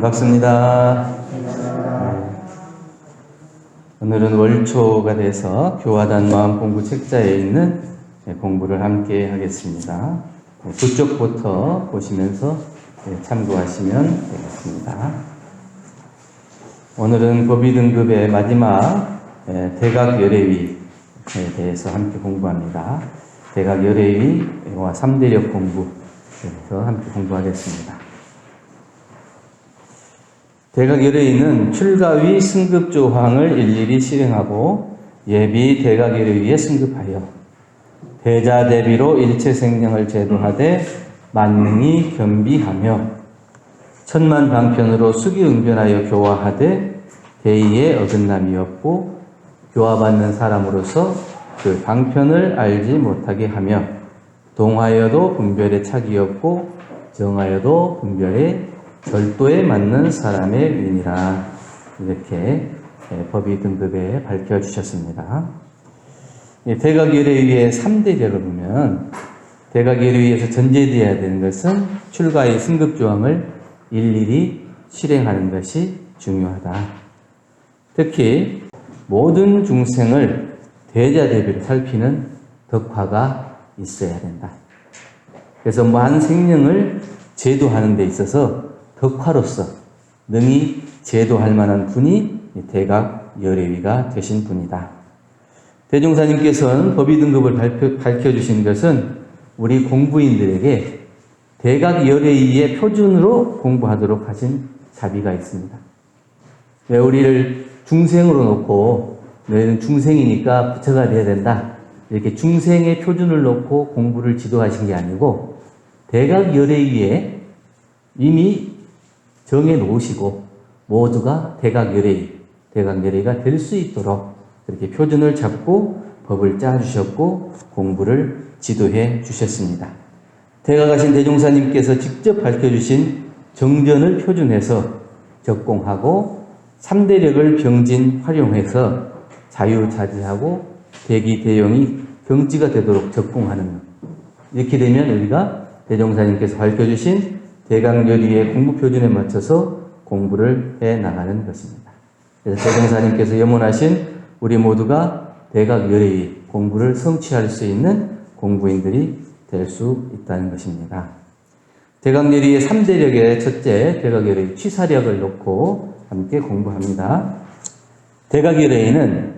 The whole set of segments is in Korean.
반갑습니다. 오늘은 월초가 돼서 교화단 마음공부 책자에 있는 공부를 함께 하겠습니다. 그쪽부터 보시면서 참고하시면 되겠습니다. 오늘은 법의 등급의 마지막 대각열애위에 대해서 함께 공부합니다. 대각열애위와 3대력 공부에서 함께 공부하겠습니다. 대각열애위는 출가위 승급조항을 일일이 실행하고 예비 대각열애위에 승급하여 대자대비로 일체생령을 제도하되 만능히 겸비하며 천만방편으로 수기응변하여 교화하되 대의에 어긋남이 없고 교화받는 사람으로서 그 방편을 알지 못하게 하며 동하여도 분별에 착이 없고 정하여도 분별에 절도에 맞는 사람의 위니라. 이렇게 법의 등급에 밝혀주셨습니다. 대각열애위의 3대력을 보면 대각열애위에서 전제되어야 되는 것은 출가의 승급조항을 일일이 실행하는 것이 중요하다. 특히 모든 중생을 대자대비로 살피는 덕화가 있어야 된다. 그래서 한 생명을 제도하는 데 있어서 덕화로서 능히 제도할 만한 분이 대각열애위가 되신 분이다. 대종사님께서는 법의 등급을 밝혀주신 것은 우리 공부인들에게 대각열애위의 표준으로 공부하도록 하신 자비가 있습니다. 왜 우리를 중생으로 놓고 너희는 중생이니까 부처가 되어야 된다. 이렇게 중생의 표준을 놓고 공부를 지도하신 게 아니고 대각열애위에 이미 정해 놓으시고 모두가 대각열애위가 될 수 있도록 그렇게 표준을 잡고 법을 짜주셨고 공부를 지도해 주셨습니다. 대각하신 대종사님께서 직접 밝혀주신 정전을 표준해서 적공하고 3대력을 병진 활용해서 자유자재하고 대기대용이 경지가 되도록 적공하는 것. 이렇게 되면 우리가 대종사님께서 밝혀주신 대각열애위의 공부 표준에 맞춰서 공부를 해 나가는 것입니다. 그래서 대종사님께서 염원하신 우리 모두가 대각열애위 공부를 성취할 수 있는 공부인들이 될 수 있다는 것입니다. 대각열애위의 3대력의 첫째 대각열애위 취사력을 놓고 함께 공부합니다. 대각열애위는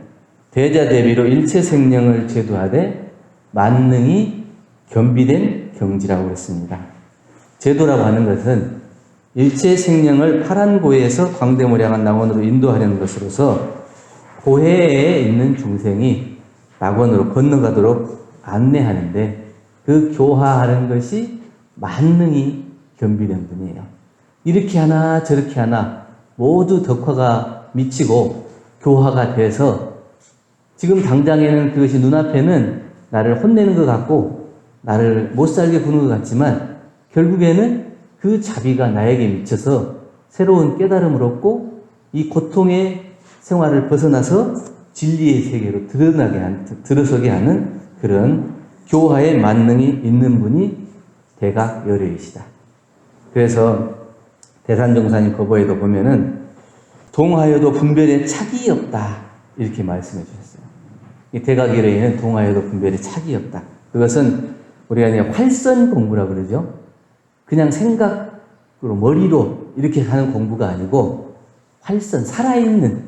대자대비로 일체생령을 제도하되 만능히 겸비된 경지라고 했습니다. 제도라고 하는 것은 일체생령을 파란고해에서 광대무량한 낙원으로 인도하려는 것으로서 고해에 있는 중생이 낙원으로 건너가도록 안내하는데 그 교화하는 것이 만능히 겸비된 분이에요. 이렇게 하나 저렇게 하나 모두 덕화가 미치고 교화가 돼서 지금 당장에는 그것이 눈앞에는 나를 혼내는 것 같고 나를 못살게 구는 것 같지만 결국에는 그 자비가 나에게 미쳐서 새로운 깨달음을 얻고 이 고통의 생활을 벗어나서 진리의 세계로 들어서게 하는 그런 교화의 만능이 있는 분이 대각열애위시다. 그래서 대산종사님 거보에도 보면은 동하여도 분별에 착이 없다 이렇게 말씀해 주셨어요. 이 대각열애위는 동하여도 분별에 착이 없다. 그것은 우리가 그냥 활선 공부라고 그러죠. 그냥 생각으로 머리로 이렇게 하는 공부가 아니고 활선 살아있는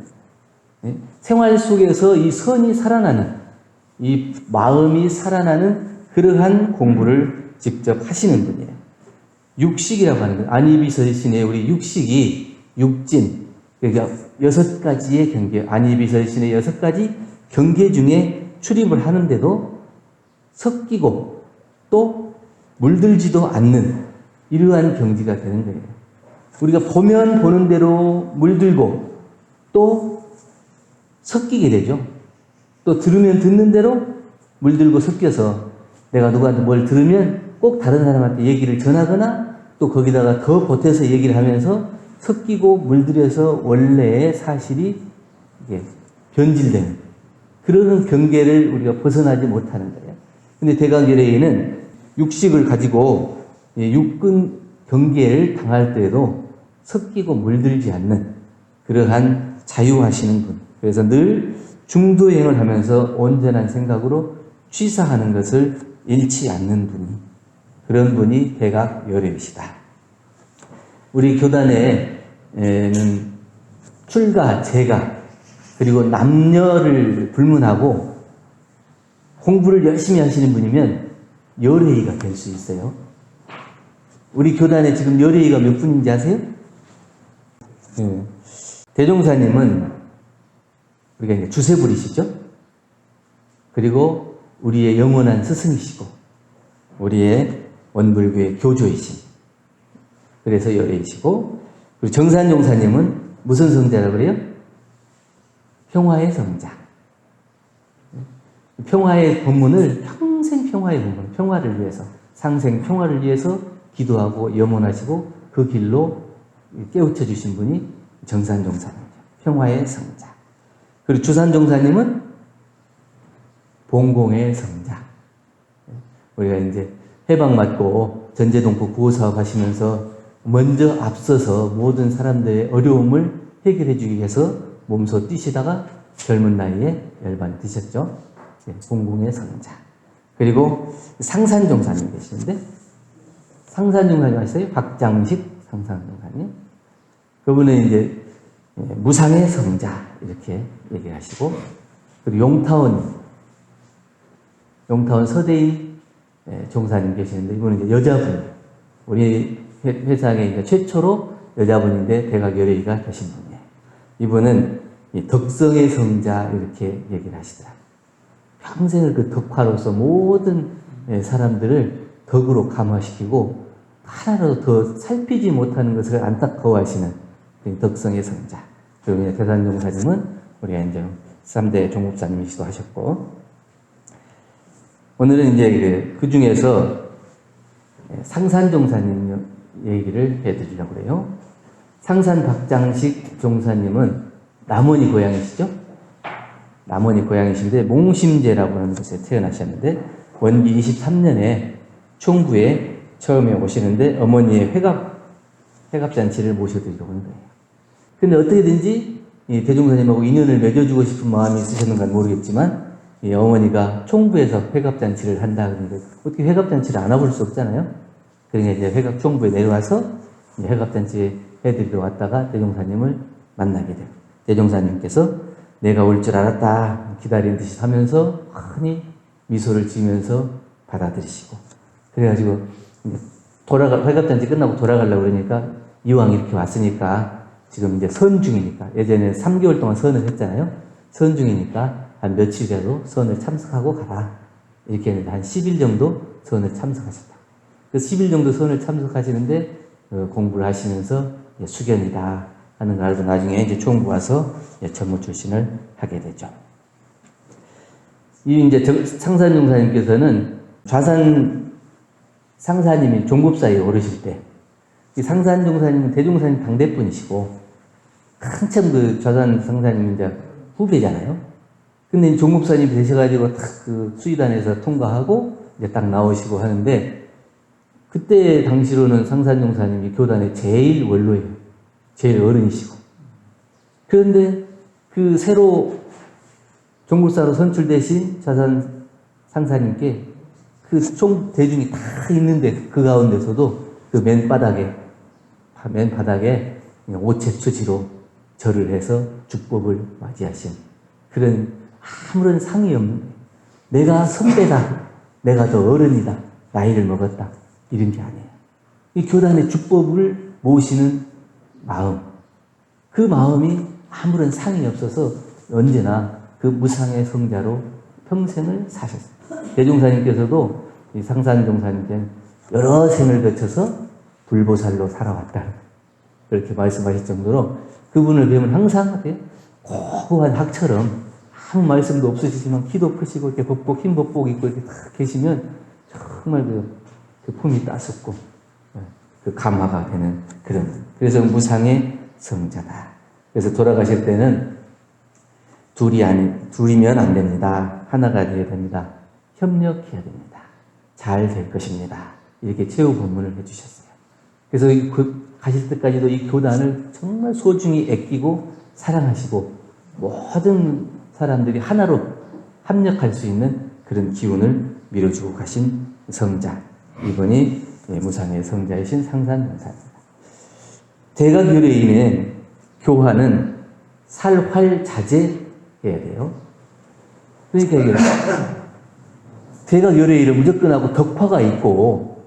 생활 속에서 이 선이 살아나는 이 마음이 살아나는 그러한 공부를 직접 하시는 분이에요. 육식이라고 하는 것. 안이비설신의 우리 육식이 육진. 그러니까 6가지의 경계, 안이비설신의 6가지 경계 중에 출입을 하는데도 섞이고 또 물들지도 않는 이러한 경지가 되는 거예요. 우리가 보면 보는 대로 물들고 또 섞이게 되죠. 또 들으면 듣는 대로 물들고 섞여서 내가 누구한테 뭘 들으면 꼭 다른 사람한테 얘기를 전하거나 또 거기다가 더 보태서 얘기를 하면서 섞이고 물들여서 원래의 사실이 이게 변질되는 그런 경계를 우리가 벗어나지 못하는 거예요. 근데 대각열애위는 육식을 가지고 육근 경계를 당할 때에도 섞이고 물들지 않는 그러한 자유하시는 분. 그래서 늘 중도행을 하면서 온전한 생각으로 취사하는 것을 잃지 않는 분이, 그런 분이 대각 요래이시다. 우리 교단에는 출가, 재가, 그리고 남녀를 불문하고 공부를 열심히 하시는 분이면 열애의가 될 수 있어요. 우리 교단에 지금 열애의가 몇 분인지 아세요? 대종사님은 우리가 이제 주세불이시죠? 그리고 우리의 영원한 스승이시고 우리의 원불교의 교조이신, 그래서 열애이시고, 그리고 정산종사님은 무슨 성자라고 그래요? 평화의 성자. 평화의 법문을 평생 평화의 법문, 평화를 위해서, 상생 평화를 위해서 기도하고 염원하시고 그 길로 깨우쳐 주신 분이 정산종사입니다. 평화의 성자. 그리고 주산종사님은 봉공의 성자. 우리가 이제 해방 맞고 전제동포 구호사업 하시면서 먼저 앞서서 모든 사람들의 어려움을 해결해 주기 위해서 몸소 뛰시다가 젊은 나이에 열반에 드셨죠. 봉공의 성자. 그리고 상산종사님 계시는데, 상산종사님 아시죠? 박장식 상산종사님. 그분은 이제 무상의 성자 이렇게 얘기하시고, 그리고 용타원 서대인 종사님 계시는데, 이분은 이제 여자분, 우리 회상에 이제 최초로 여자분인데 대각 열애의가 되신 분이에요. 이분은 덕성의 성자 이렇게 얘기를 하시더라고요. 평생을 그 덕화로서 모든 사람들을 덕으로 감화시키고 하나라도 더 살피지 못하는 것을 안타까워하시는 덕성의 성자. 그리고 대산종사님은 우리가 이제 3대 종법사님이시도 하셨고, 오늘은 이제 그 중에서 상산종사님 얘기를 해드리려고 그래요. 상산 박장식 종사님은 남원이 고향이시죠? 남원이 고향이신데 몽심제라고 하는 곳에 태어나셨는데, 원기 23년에 총부에 처음에 오시는데 어머니의 회갑잔치를 모셔드리려고 하는 거예요. 근데 어떻게든지 이 대종사님하고 인연을 맺어주고 싶은 마음이 있으셨는가 모르겠지만, 이 어머니가 총부에서 회갑잔치를 한다 그러는데 어떻게 회갑잔치를 안 와볼 수 없잖아요. 그러니까 이제 총부에 내려와서 회갑잔치 해드리러 왔다가 대종사님을 만나게 돼요. 대종사님께서 내가 올 줄 알았다 기다린 듯이 하면서 흔히 미소를 지으면서 받아들이시고, 그래가지고 회갑잔치 끝나고 돌아가려고 그러니까 이왕 이렇게 왔으니까 지금 이제 선 중이니까, 예전에 3개월 동안 선을 했잖아요. 선 중이니까 한 며칠이라도 선을 참석하고 가라. 이렇게 했는데 한 10일 정도 선을 참석하셨다. 그 10일 정도 선을 참석하시는데 공부를 하시면서 수견이다 하는 걸 알고 나중에 이제 총부 와서 전무 출신을 하게 되죠. 이 이제 상산종사님께서는 좌산 상사님이 종법사에 오르실 때, 이 상산종사님은 대종사님 당대분이시고 한참 그 좌산 상사님 이제 후배잖아요. 근데 이 종법사님이 되셔가지고 딱 그 수의단에서 통과하고 이제 딱 나오시고 하는데, 그때 당시로는 상산종사님이 교단의 제일 원로예요. 제일 어른이시고. 그런데 그 새로 종법사로 선출되신 좌산 상사님께 그 총 대중이 다 있는데 그 가운데서도 그 맨 바닥에 오체 처지로 절을 해서 주법을 맞이하신, 그런 아무런 상이 없는, 내가 선배다, 내가 더 어른이다, 나이를 먹었다, 이런 게 아니에요. 이 교단의 주법을 모시는 마음, 그 마음이 아무런 상이 없어서 언제나 그 무상의 성자로 평생을 사셨어요. 대종사님께서도 이 상산종사님께는 여러 생을 거쳐서 불보살로 살아왔다, 그렇게 말씀하실 정도로 그분을 뵈면 항상 고고한 학처럼 아무 말씀도 없으시지만 키도 크시고 이렇게 흰 법복 입고 이렇게 딱 계시면 정말 그 품이 따숩고 그 감화가 되는 그런, 그래서 무상의 성자다. 그래서 돌아가실 때는 둘이면 안 됩니다. 하나가 되어야 됩니다. 협력해야 됩니다. 잘 될 것입니다. 이렇게 최후 법문을 해주셨어요. 그래서 그 가실 때까지도 이 교단을 정말 소중히 아끼고 사랑하시고 모든 사람들이 하나로 합력할 수 있는 그런 기운을 밀어주고 가신 성자, 이분이 무상의 성자이신 상산용사입니다. 대각열애인의 교화는 살활자제해야 돼요. 그러니까 이게 대각열애인을 무조건 하고 덕화가 있고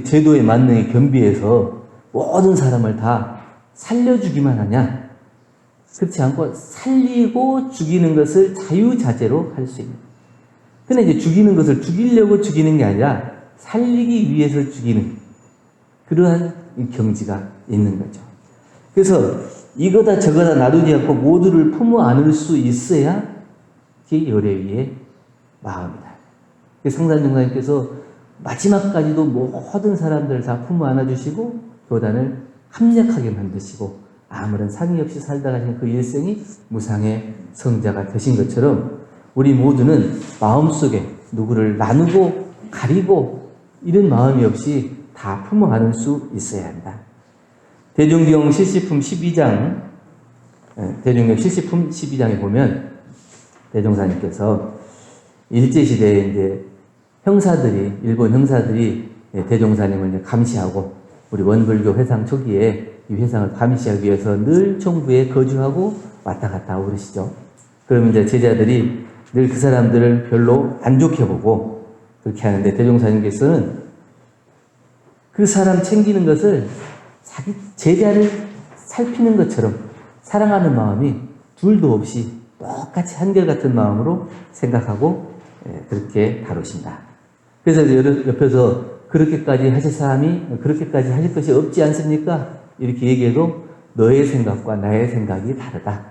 제도의 만능에 겸비해서 모든 사람을 다 살려주기만 하냐? 그렇지 않고 살리고 죽이는 것을 자유자재로 할 수 있는. 근데 이제 죽이는 것을 죽이려고 죽이는 게 아니라 살리기 위해서 죽이는 그러한 경지가 있는 거죠. 그래서 이거다 저거다 나누지 않고 모두를 품어 안을 수 있어야 그게 열애위의 마음이다. 상산용사님께서 마지막까지도 모든 사람들을 다 품어 안아주시고 교단을 합력하게 만드시고 아무런 상의 없이 살다 가신 그 일생이 무상의 성자가 되신 것처럼 우리 모두는 마음속에 누구를 나누고 가리고 이런 마음이 없이 다 품어 안을 수 있어야 한다. 대종경 실시품 12장, 대종경 실시품 12장에 보면 대종사님께서 일제시대에 이제 형사들이, 일본 형사들이 대종사님을 이제 감시하고 우리 원불교 회상 초기에 이 회상을 감시하기 위해서 늘 총부에 거주하고 왔다 갔다 하고 그러시죠. 그러면 이제 제자들이 늘 그 사람들을 별로 안 좋게 보고 그렇게 하는데 대종사님께서는 그 사람 챙기는 것을 자기 제자를 살피는 것처럼 사랑하는 마음이 둘도 없이 똑같이 한결같은 마음으로 생각하고 그렇게 다루신다. 그래서 옆에서 그렇게까지 하실 사람이 그렇게까지 하실 것이 없지 않습니까? 이렇게 얘기해도 너의 생각과 나의 생각이 다르다.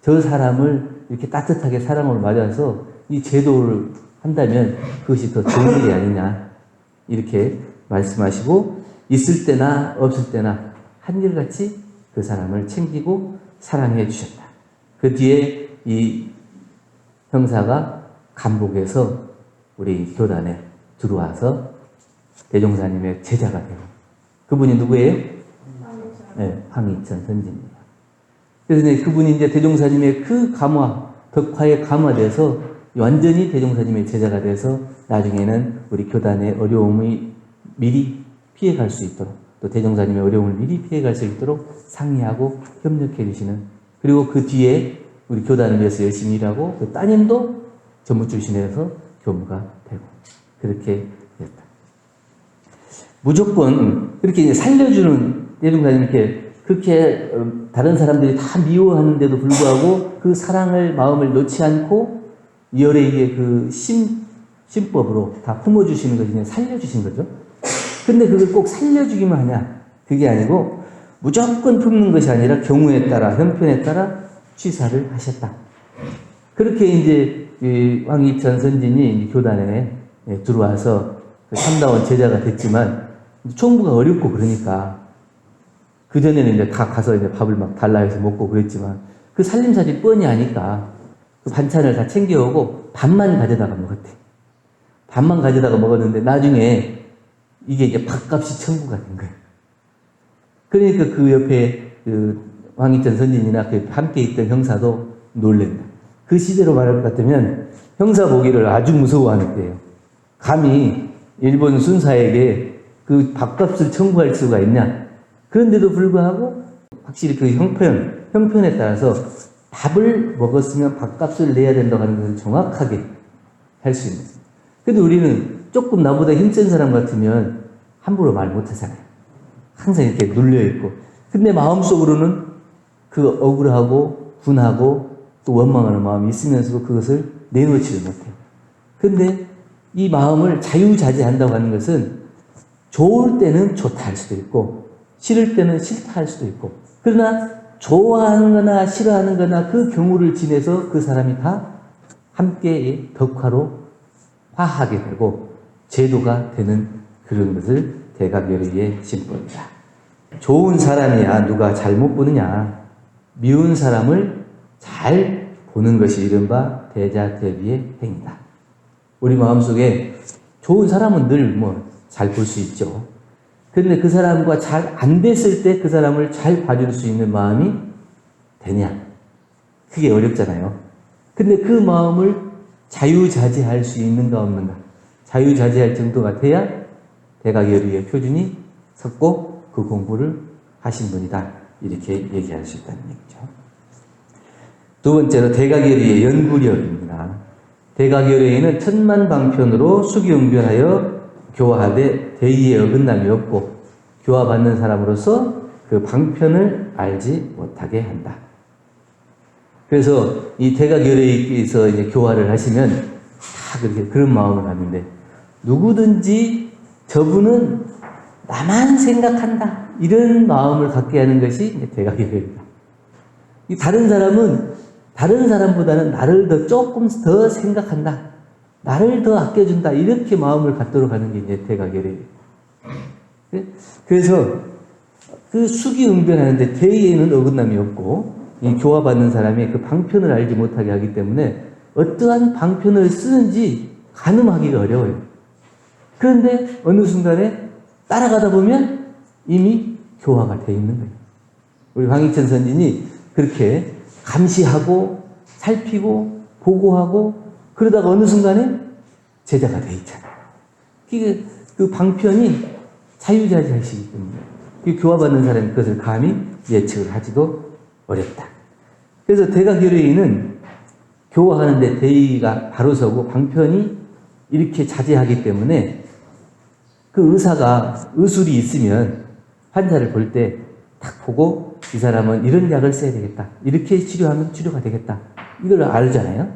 저 사람을 이렇게 따뜻하게 사랑으로 맞아서 이 제도를 한다면 그것이 더 좋은 일이 아니냐. 이렇게 말씀하시고 있을 때나 없을 때나 한결같이 그 사람을 챙기고 사랑해 주셨다. 그 뒤에 이 형사가 감복해서 우리 교단에 들어와서 대종사님의 제자가 되고 그분이 누구예요? 네, 황희천 선지입니다. 그래서 그분이 이제 대종사님의 그 감화, 덕화에 감화돼서 완전히 대종사님의 제자가 돼서 나중에는 우리 교단의 어려움이 미리 피해갈 수 있도록 또 대종사님의 어려움을 미리 피해갈 수 있도록 상의하고 협력해 주시는 그리고 그 뒤에 우리 교단을 위해서 열심히 일하고 그 따님도 전부 출신에서 교무가 되고 그렇게 됐다. 무조건 그렇게 이제 살려주는 대종사님 이렇게 그렇게 다른 사람들이 다 미워하는데도 불구하고 그 사랑을 마음을 놓지 않고 열애의 그 신법으로 다 품어주시는 것이 그냥 살려주신 거죠. 근데 그걸 꼭 살려주기만 하냐? 그게 아니고 무조건 품는 것이 아니라 경우에 따라 형편에 따라 취사를 하셨다. 그렇게 이제 황희천 선진이 교단에 들어와서 참다운 제자가 됐지만 총부가 어렵고 그러니까 그 전에는 이제 다 가서 이제 밥을 막 달라 해서 먹고 그랬지만 그 살림살이 뻔히 하니까 그 반찬을 다 챙겨오고 밥만 가져다가 먹었대. 밥만 가져다가 먹었는데 나중에 이게 이제 밥값이 천구가 된 거예요. 그러니까 그 옆에 그 황희천 선진이나 그 함께 있던 형사도 놀랜다. 그 시대로 말할 것 같으면 형사 보기를 아주 무서워하는 때예요. 감히 일본 순사에게 그 밥값을 청구할 수가 있냐. 그런데도 불구하고 확실히 그 형편에 따라서 밥을 먹었으면 밥값을 내야 된다고 하는 것을 정확하게 할 수 있는. 근데 우리는 조금 나보다 힘센 사람 같으면 함부로 말 못하잖아요. 항상 이렇게 눌려있고. 근데 마음속으로는 그 억울하고 분하고 또 원망하는 마음이 있으면서도 그것을 내놓지를 못해요. 근데 이 마음을 자유자재한다고 하는 것은 좋을 때는 좋다 할 수도 있고 싫을 때는 싫다 할 수도 있고 그러나 좋아하는 거나 싫어하는 거나 그 경우를 지내서 그 사람이 다 함께 덕화로 화하게 되고 제도가 되는 그런 것을 대각열애의 신법이다. 좋은 사람이야 누가 잘못 보느냐. 미운 사람을 잘 보는 것이 이른바 대자대비의 행위다. 우리 마음속에 좋은 사람은 늘 뭐 잘 볼 수 있죠. 그런데 그 사람과 잘 안 됐을 때 그 사람을 잘 봐줄 수 있는 마음이 되냐? 그게 어렵잖아요. 근데 그 마음을 자유자재할 수 있는가 없는가? 자유자재할 정도가 돼야 대각열의의 표준이 섰고 그 공부를 하신 분이다. 이렇게 얘기할 수 있다는 얘기죠. 두 번째로 대각열의의 연구력입니다. 대각열의는 천만방편으로 수기응변하여 교화하되 대의에 어긋남이 없고 교화받는 사람으로서 그 방편을 알지 못하게 한다. 그래서 이 대각열의께서 이제 교화를 하시면 다 그렇게 그런 마음을 갖는데 누구든지 저분은 나만 생각한다. 이런 마음을 갖게 하는 것이 대각열의입니다. 다른 사람은 다른 사람보다는 나를 더 조금 더 생각한다. 나를 더 아껴준다. 이렇게 마음을 갖도록 하는 게 이제 대각열의예요. 그래서 그 수기응변하는데 대의에는 어긋남이 없고 이 교화받는 사람이 그 방편을 알지 못하게 하기 때문에 어떠한 방편을 쓰는지 가늠하기가 어려워요. 그런데 어느 순간에 따라가다 보면 이미 교화가 되어 있는 거예요. 우리 황희천 선진이 그렇게 감시하고 살피고 보고하고 그러다가 어느 순간에 제자가 되어 있잖아요. 그 방편이 자유자재하시기 때문에 교화받는 사람이 그것을 감히 예측을 하지도 어렵다. 그래서 대각열의는 교화하는데 대의가 바로 서고 방편이 이렇게 자제하기 때문에 그 의사가 의술이 있으면 환자를 볼 때 딱 보고 이 사람은 이런 약을 써야 되겠다. 이렇게 치료하면 치료가 되겠다. 이걸 알잖아요.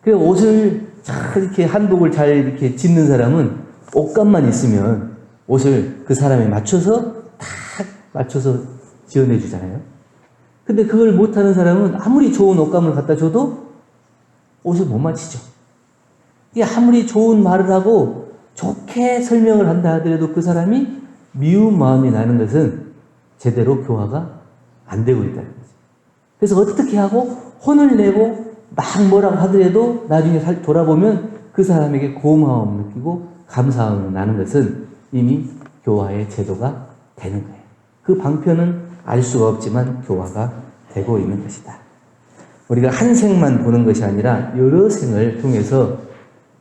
그 옷을 잘 이렇게 한복을 잘 이렇게 짓는 사람은 옷감만 있으면 옷을 그 사람에 맞춰서 딱 맞춰서 지어내 주잖아요. 근데 그걸 못하는 사람은 아무리 좋은 옷감을 갖다 줘도 옷을 못 맞추죠. 이게 아무리 좋은 말을 하고 좋게 설명을 한다 하더라도 그 사람이 미운 마음이 나는 것은 제대로 교화가 안 되고 있다는 거죠. 그래서 어떻게 하고 혼을 내고 막 뭐라고 하더라도 나중에 돌아보면 그 사람에게 고마움 느끼고 감사함이 나는 것은 이미 교화의 제도가 되는 거예요. 그 방편은 알 수가 없지만 교화가 되고 있는 것이다. 우리가 한 생만 보는 것이 아니라 여러 생을 통해서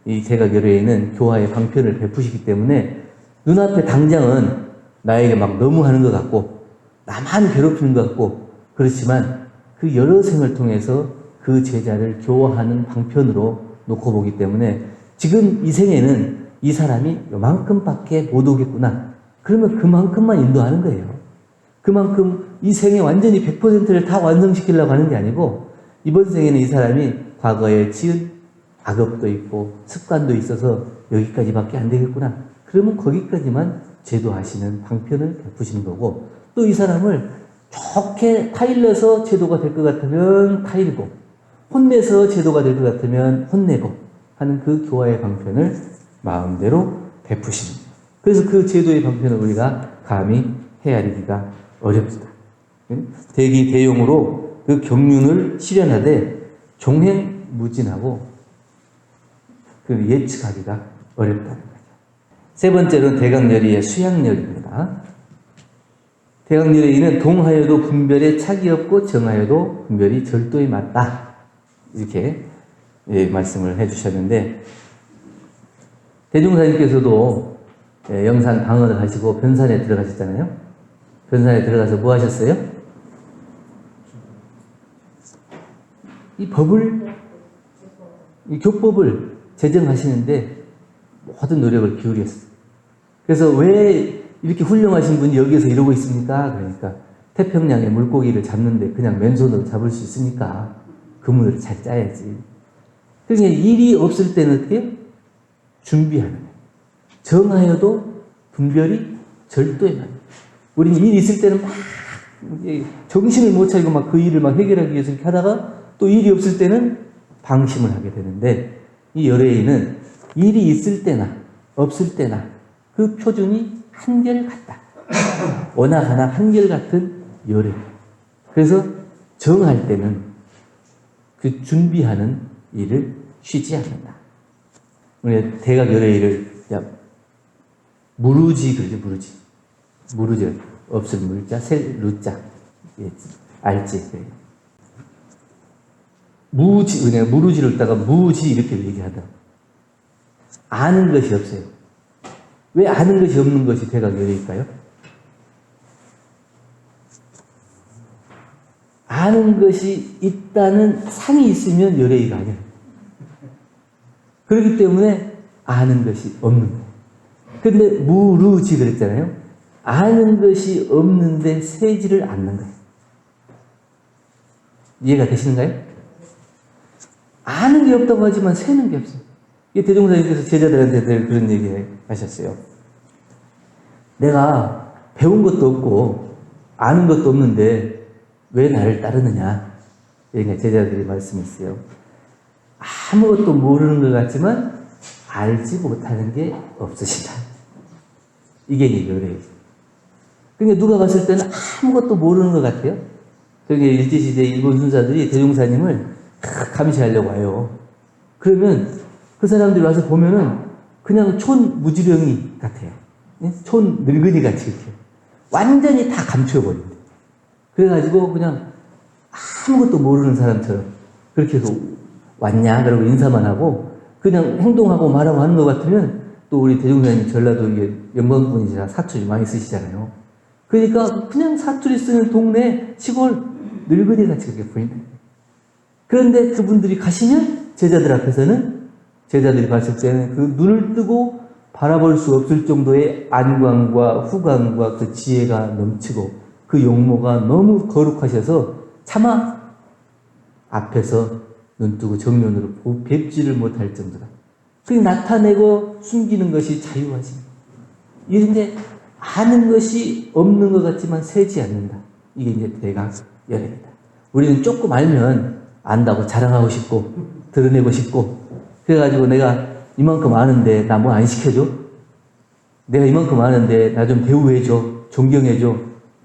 이 대각열의는 교화의 방편을 베푸시기 때문에 눈앞에 당장은 나에게 막 너무 하는 것 같고 나만 괴롭히는 것 같고 그렇지만 그 여러 생을 통해서 그 제자를 교화하는 방편으로 놓고 보기 때문에 지금 이 생에는 이 사람이 요만큼밖에 못 오겠구나. 그러면 그만큼만 인도하는 거예요. 그만큼 이 생에 완전히 100%를 다 완성시키려고 하는 게 아니고 이번 생에는 이 사람이 과거에 지은 악업도 있고 습관도 있어서 여기까지밖에 안 되겠구나. 그러면 거기까지만 제도하시는 방편을 베푸시는 거고 또 이 사람을 좋게 타일러서 제도가 될 것 같으면 타일고 혼내서 제도가 될 것 같으면 혼내고 하는 그 교화의 방편을 마음대로 베푸시는 거예요. 그래서 그 제도의 방편을 우리가 감히 헤아리기가 어렵다. 대기 대용으로 그 경륜을 실현하되 종횡무진하고 그 예측하기가 어렵다는 거죠. 세 번째로는 대각열의의 수양열입니다. 대각열의는 동하여도 분별에 착이 없고 정하여도 분별이 절도에 맞다. 이렇게 말씀을 해주셨는데 대종사님께서도 영산 방언을 하시고 변산에 들어가셨잖아요. 변산에 들어가서 뭐 하셨어요? 이 법을, 이 교법을 제정하시는데 모든 노력을 기울였어요. 그래서 왜 이렇게 훌륭하신 분이 여기에서 이러고 있습니까? 그러니까 태평양의 물고기를 잡는데 그냥 맨손으로 잡을 수 있으니까 그물을 잘 짜야지. 그러니까 일이 없을 때는 어떻게 준비하는 거예요. 정하여도 분별이 절도에 맞아요. 우리는 일이 있을 때는 막 정신을 못 차리고 막 그 일을 막 해결하기 위해서 이렇게 하다가 또 일이 없을 때는 방심을 하게 되는데 이 열애인은 일이 있을 때나 없을 때나 그 표준이 한결같다. 워낙 하나 한결같은 열애. 그래서 정할 때는 그 준비하는 일을 쉬지 않는다. 우리 대각 열애일을 무르지 그러죠, 무르지. 무르절, 없을 물자, 셀 루자, 예, 알지. 그래. 무지, 그냥 무르지를 따가 무지 이렇게 얘기하다. 아는 것이 없어요. 왜 아는 것이 없는 것이 대각열애일까요? 아는 것이 있다는 상이 있으면 열애가 아니에요. 그렇기 때문에 아는 것이 없는 거예요. 근데 무르지 그랬잖아요. 아는 것이 없는데 세지를 않는 거예요. 이해가 되시는가요? 아는 게 없다고 하지만 세는 게 없어요. 대종사님께서 제자들한테 그런 얘기 하셨어요. 내가 배운 것도 없고 아는 것도 없는데 왜 나를 따르느냐. 그러니까 제자들이 말씀했어요. 아무것도 모르는 것 같지만 알지 못하는 게 없으시다. 이게 이제 열애예요. 그러니까 누가 봤을 때는 아무것도 모르는 것 같아요. 저기 일제시대 일본 순사들이 대종사님을 감시하려고 와요. 그러면 그 사람들이 와서 보면은 그냥 촌 무지렁이 같아요. 촌 늙은이 같이 이렇게. 완전히 다 감춰버린대. 그래가지고 그냥 아무것도 모르는 사람처럼 그렇게 해서 왔냐? 그러고 인사만 하고 그냥 행동하고 말하고 하는 것 같으면 또 우리 대종사님 전라도 영광분이시라 사투리 많이 쓰시잖아요. 그러니까 그냥 사투리 쓰는 동네 시골 늙은이 같이 그렇게 보인다. 그런데 그분들이 가시면 제자들 앞에서는 제자들이 봤을 때는 그 눈을 뜨고 바라볼 수 없을 정도의 안광과 후광과 그 지혜가 넘치고 그 용모가 너무 거룩하셔서 차마 앞에서 눈 뜨고 정면으로 뵙지를 못할 정도다. 그 나타내고 숨기는 것이 자유하심. 이런데 아는 것이 없는 것 같지만 세지 않는다. 이게 이제 대각열애입니다. 우리는 조금 알면 안다고 자랑하고 싶고 드러내고 싶고 그래가지고 내가 이만큼 아는데 나 뭐 안 시켜줘? 내가 이만큼 아는데 나 좀 대우해줘, 존경해줘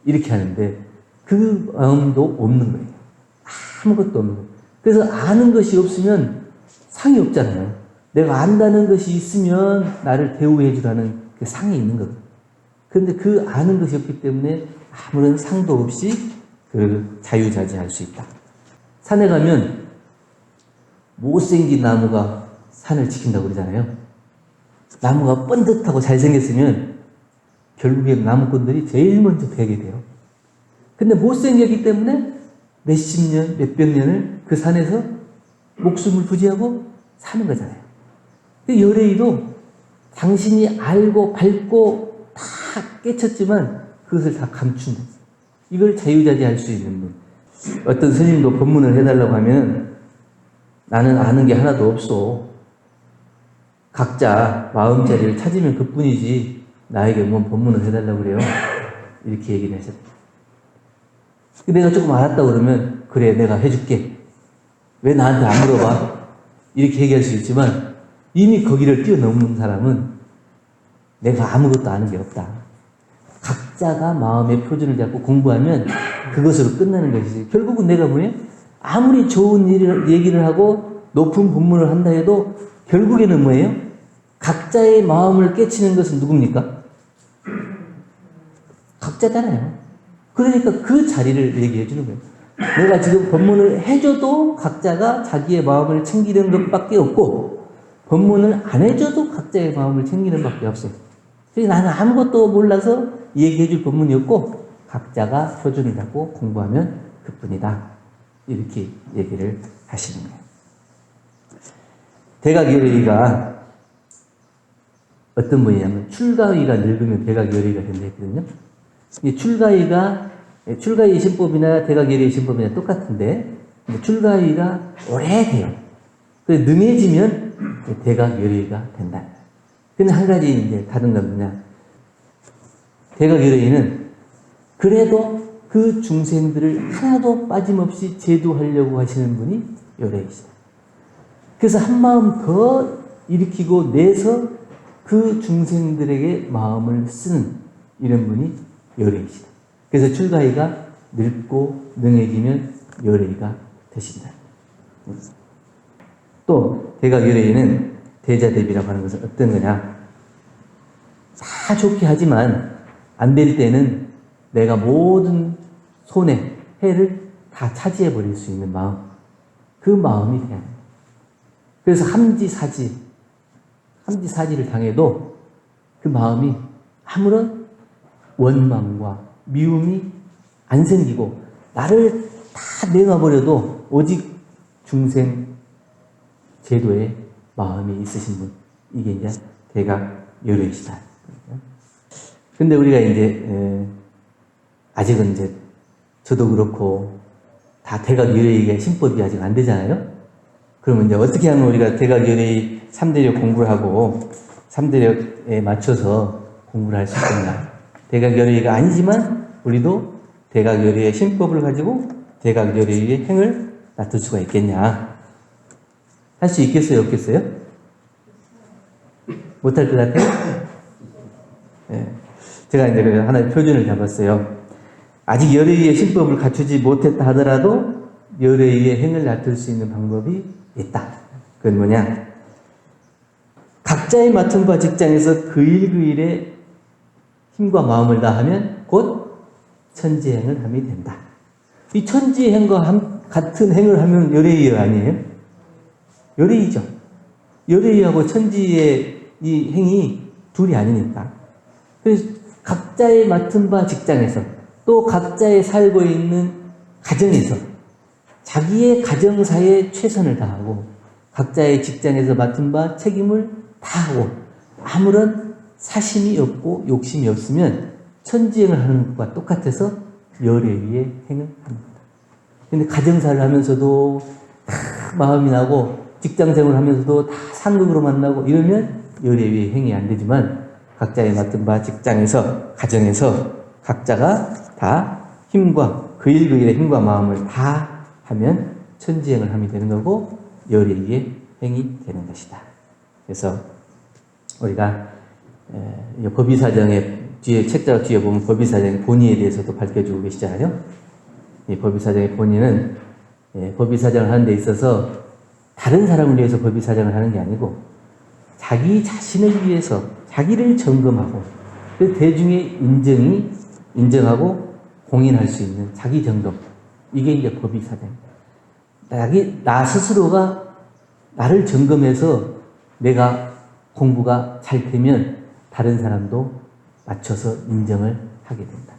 이렇게 하는데 그 마음도 없는 거예요. 아무것도 없는 거예요. 그래서 아는 것이 없으면 상이 없잖아요. 내가 안다는 것이 있으면 나를 대우해주라는 그 상이 있는 거예요. 그런데 그 아는 것이 없기 때문에 아무런 상도 없이 그 자유자재할 수 있다. 산에 가면 못생긴 나무가 산을 지킨다고 그러잖아요. 나무가 번듯하고 잘생겼으면 결국엔 나무꾼들이 제일 먼저 베게 돼요. 근데 못생겼기 때문에 몇십 년, 몇백 년을 그 산에서 목숨을 부지하고 사는 거잖아요. 열애의도 당신이 알고 밟고 다 깨쳤지만 그것을 다 감춘 거예요. 이걸 자유자재할 수 있는 분. 어떤 스님도 법문을 해달라고 하면 나는 아는 게 하나도 없어. 각자 마음자리를 찾으면 그뿐이지 나에게 뭐 법문을 해달라고 그래요. 이렇게 얘기를 하셨다. 내가 조금 알았다고 그러면 그래 내가 해줄게. 왜 나한테 안 물어봐? 이렇게 얘기할 수 있지만 이미 거기를 뛰어넘는 사람은 내가 아무것도 아는 게 없다. 각자가 마음의 표준을 잡고 공부하면 그것으로 끝나는 것이지. 결국은 내가 뭐예요? 아무리 좋은 얘기를 하고 높은 본문을 한다 해도 결국에는 뭐예요? 각자의 마음을 깨치는 것은 누굽니까? 각자잖아요. 그러니까 그 자리를 얘기해 주는 거예요. 내가 지금 법문을 해줘도 각자가 자기의 마음을 챙기는 것밖에 없고 법문을 안 해줘도 각자의 마음을 챙기는 밖에 없어요. 그래서 나는 아무것도 몰라서 얘기해 줄 법문이 없고 각자가 표준을 잡고 공부하면 그뿐이다. 이렇게 얘기를 하시는 거예요. 대각열애가 어떤 분이냐면 출가의가 늙으면 대각열애가 된다 했거든요. 이 출가의 신법이나 대각열애의 신법이나 똑같은데 출가의가 오래돼요. 그래서 능해지면 대각열애가 된다. 근데 한 가지 이제 다른 건 뭐냐? 대각열애는 그래도 그 중생들을 하나도 빠짐없이 제도하려고 하시는 분이 열애이시다. 그래서 한 마음 더 일으키고 내서 그 중생들에게 마음을 쓰는 이런 분이 열애이시다. 그래서 출가의가 늙고 능해지면 열애가 되신다. 또 대각열애는 대자대비라고 하는 것은 어떤 거냐? 다 좋게 하지만 안 될 때는 내가 모든 손해, 해를 다 차지해 버릴 수 있는 마음, 그 마음이 돼야 돼요. 그래서 함지사지를 당해도 그 마음이 아무런 원망과 미움이 안 생기고 나를 다 내놔버려도 오직 중생 제도의 마음이 있으신 분, 이게 이제 대각열애이시다. 근데 우리가 이제 아직은 이제 저도 그렇고 다 대각열애의 신법이 아직 안 되잖아요. 그러면 이제 어떻게 하면 우리가 대각열애의 3대력 공부를 하고 3대력에 맞춰서 공부를 할 수 있겠나? 대각열애가 아니지만 우리도 대각열애의 신법을 가지고 대각열애의 행을 놔둘 수가 있겠냐? 할 수 있겠어요, 없겠어요? 못할 것 같아요? 네. 제가 이제 하나의 표준을 잡았어요. 아직 열애의 신법을 갖추지 못했다 하더라도 열애의 행을 놔둘 수 있는 방법이 있다. 그건 뭐냐? 각자의 맡은 바 직장에서 그 일에 힘과 마음을 다하면 곧 천지행을 함이 된다. 이 천지행과 같은 행을 하면 열애의 아니에요? 열애이죠. 열애의하고 천지의 이 행이 둘이 아니니까. 그래서 각자의 맡은 바 직장에서 또 각자의 살고 있는 가정에서 자기의 가정사에 최선을 다하고 각자의 직장에서 맡은 바 책임을 다하고 아무런 사심이 없고 욕심이 없으면 천지행을 하는 것과 똑같아서 열애의 행을 합니다. 근데 가정사를 하면서도 다 마음이 나고 직장생활을 하면서도 다 상급으로 만나고 이러면 열애의 행이 안 되지만 각자의 맡은 바 직장에서 가정에서 각자가 다 힘과 그 일의 힘과 마음을 다 하면 천지행을 함이 되는 거고 열애의 행이 되는 것이다. 그래서 우리가 법의사정의 뒤에 책자 뒤에 보면 법의사정의 본의에 대해서도 밝혀주고 계시잖아요. 이 법의사정의 본의는 법의사정을 하는 데 있어서 다른 사람을 위해서 법의사정을 하는 게 아니고 자기 자신을 위해서 자기를 점검하고 그 대중의 인정하고 공인할 수 있는 자기 점검, 이게 이제 법의사정입니다. 나 스스로가 나를 점검해서 내가 공부가 잘 되면 다른 사람도 맞춰서 인정을 하게 된다.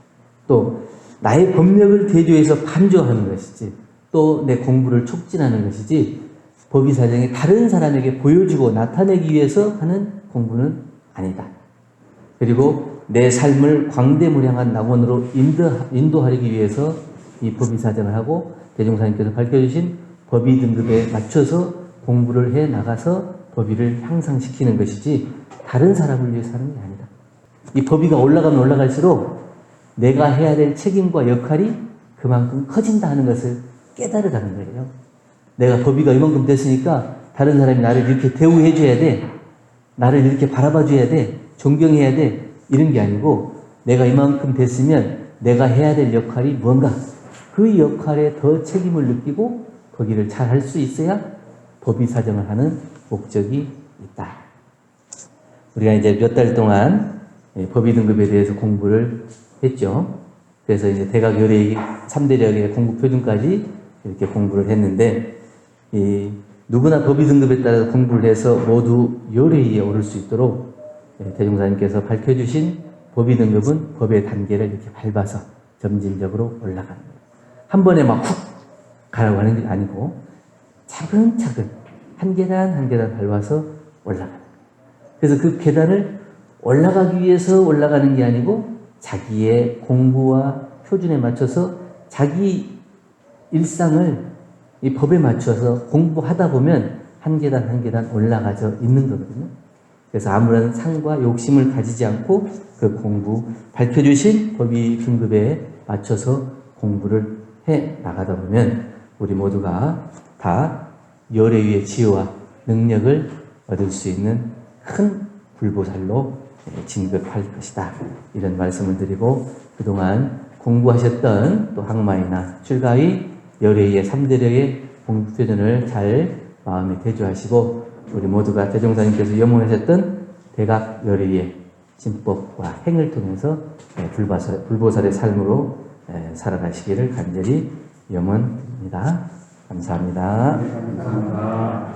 또 나의 법력을 대조해서 반조하는 것이지 또 내 공부를 촉진하는 것이지 법의사정이 다른 사람에게 보여주고 나타내기 위해서 하는 공부는 아니다. 그리고 내 삶을 광대무량한 낙원으로 인도하기 위해서 이 법의사정을 하고 대종사님께서 밝혀주신 법의 등급에 맞춰서 공부를 해 나가서 법의를 향상시키는 것이지 다른 사람을 위해서 하는 게 아니다. 이 법의가 올라가면 올라갈수록 내가 해야 될 책임과 역할이 그만큼 커진다 하는 것을 깨달으라는 거예요. 내가 법의가 이만큼 됐으니까 다른 사람이 나를 이렇게 대우해 줘야 돼. 나를 이렇게 바라봐 줘야 돼. 존경해야 돼. 이런 게 아니고 내가 이만큼 됐으면 내가 해야 될 역할이 뭔가 그 역할에 더 책임을 느끼고 거기를 잘 할 수 있어야 법의사정을 하는 목적이 있다. 우리가 이제 몇 달 동안 법의 등급에 대해서 공부를 했죠. 그래서 이제 대각열애의 3대력의 공부 표준까지 이렇게 공부를 했는데 누구나 법의 등급에 따라서 공부를 해서 모두 열애에 오를 수 있도록 대종사님께서 밝혀주신 법의 등급은 법의 단계를 이렇게 밟아서 점진적으로 올라가는 거예요. 한 번에 막 훅 가라고 하는 게 아니고 차근차근 한 계단 한 계단 밟아서 올라가는 거예요. 그래서 그 계단을 올라가기 위해서 올라가는 게 아니고 자기의 공부와 표준에 맞춰서 자기 일상을 이 법에 맞춰서 공부하다 보면 한 계단 한 계단 올라가져 있는 거거든요. 그래서 아무런 상과 욕심을 가지지 않고 그 공부, 밝혀주신 법의 등급에 맞춰서 공부를 해 나가다 보면 우리 모두가 다 열애의 지혜와 능력을 얻을 수 있는 큰 불보살로 진급할 것이다. 이런 말씀을 드리고 그동안 공부하셨던 또 항마이나 출가의 열애의 3대력의 공부 표준을 잘 마음에 대조하시고 우리 모두가 대종사님께서 염원하셨던 대각 열애의 진법과 행을 통해서 불보살의 삶으로 살아가시기를 간절히 염원드립니다. 감사합니다. 감사합니다.